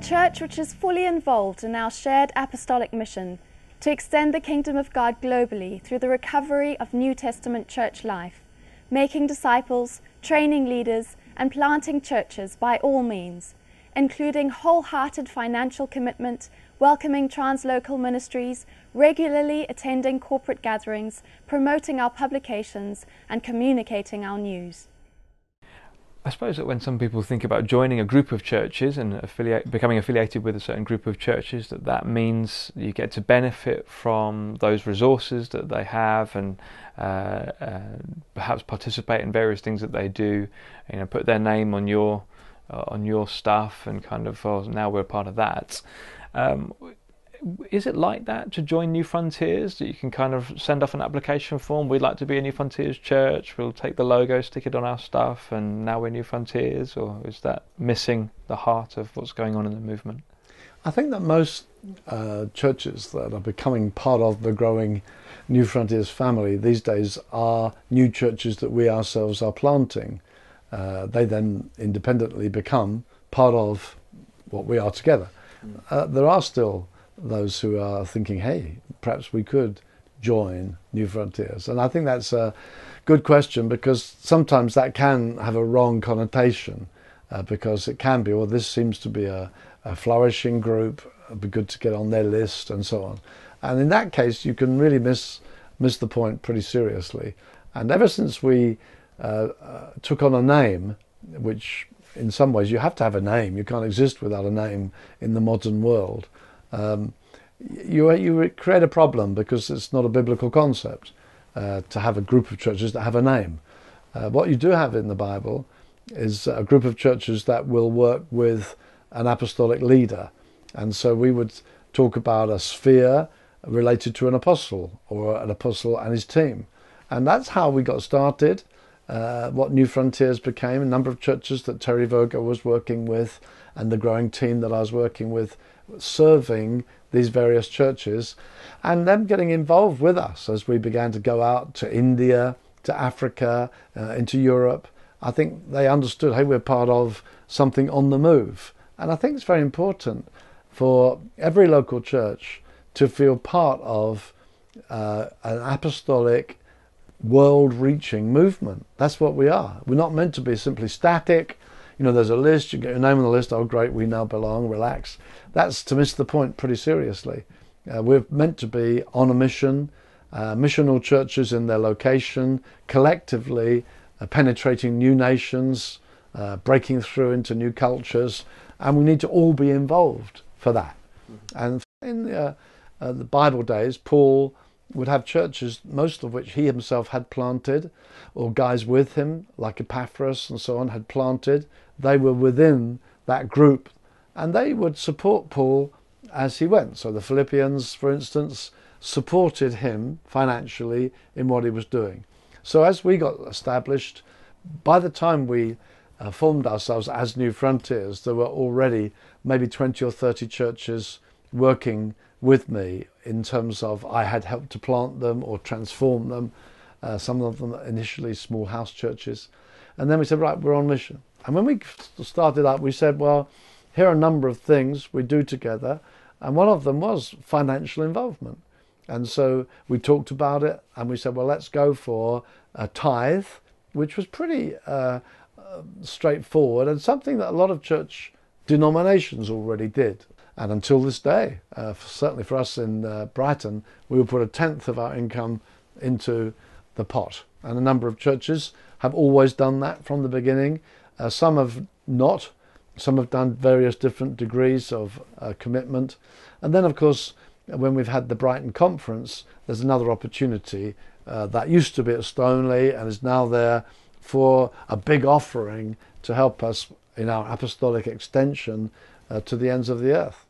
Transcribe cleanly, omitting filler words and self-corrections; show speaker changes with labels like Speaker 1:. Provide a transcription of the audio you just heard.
Speaker 1: church which is fully involved in our shared apostolic mission to extend the kingdom of God globally through the recovery of New Testament church life, making disciples, training leaders, and planting churches by all means, including wholehearted financial commitment, welcoming translocal ministries, regularly attending corporate gatherings, promoting our publications, and communicating our news.
Speaker 2: I suppose that when some people think about joining a group of churches and becoming affiliated with a certain group of churches, that means you get to benefit from those resources that they have and perhaps participate in various things that they do, put their name on your stuff and kind of, oh, now we're part of that. Is it like that to join New Frontiers, that you can kind of send off an application form? We'd like to be a New Frontiers church. We'll take the logo, stick it on our stuff, and now we're New Frontiers? Or is that missing the heart of what's going on in the movement?
Speaker 3: I think that most churches that are becoming part of the growing New Frontiers family these days are new churches that we ourselves are planting. They then independently become part of what we are together. There are still those who are thinking, hey, perhaps we could join New Frontiers. And I think that's a good question, because sometimes that can have a wrong connotation, because it can be, well, this seems to be a flourishing group, it'd be good to get on their list and so on. And in that case, you can really miss the point pretty seriously. And ever since we took on a name, which in some ways you have to have a name, you can't exist without a name in the modern world, you create a problem, because it's not a biblical concept to have a group of churches that have a name. What you do have in the Bible is a group of churches that will work with an apostolic leader. And so we would talk about a sphere related to an apostle, or an apostle and his team. And that's how we got started. What New Frontiers became, a number of churches that Terry Voger was working with, and the growing team that I was working with, serving these various churches, and them getting involved with us as we began to go out to India, to Africa, into Europe. I think they understood, hey, we're part of something on the move. And I think it's very important for every local church to feel part of an apostolic, world-reaching movement. That's what we are. We're not meant to be simply static. There's a list, you get your name on the list, oh great, we now belong, relax. That's to miss the point pretty seriously. We're meant to be on a mission, missional churches in their location, collectively penetrating new nations, breaking through into new cultures, and we need to all be involved for that. And in the Bible days, Paul would have churches, most of which he himself had planted, or guys with him, like Epaphras and so on, had planted. They were within that group, and they would support Paul as he went. So the Philippians, for instance, supported him financially in what he was doing. So as we got established, by the time we formed ourselves as New Frontiers, there were already maybe 20 or 30 churches working with me, in terms of I had helped to plant them or transform them, some of them initially small house churches. And then we said, right, we're on mission. And when we started up, we said, well, here are a number of things we do together, and one of them was financial involvement. And so we talked about it, and we said, well, let's go for a tithe, which was pretty straightforward, and something that a lot of church denominations already did. And until this day, certainly for us in Brighton, we will put 1/10 of our income into the pot. And a number of churches have always done that from the beginning. Some have not. Some have done various different degrees of commitment. And then, of course, when we've had the Brighton conference, there's another opportunity that used to be at Stoneleigh and is now there for a big offering to help us in our apostolic extension to the ends of the earth.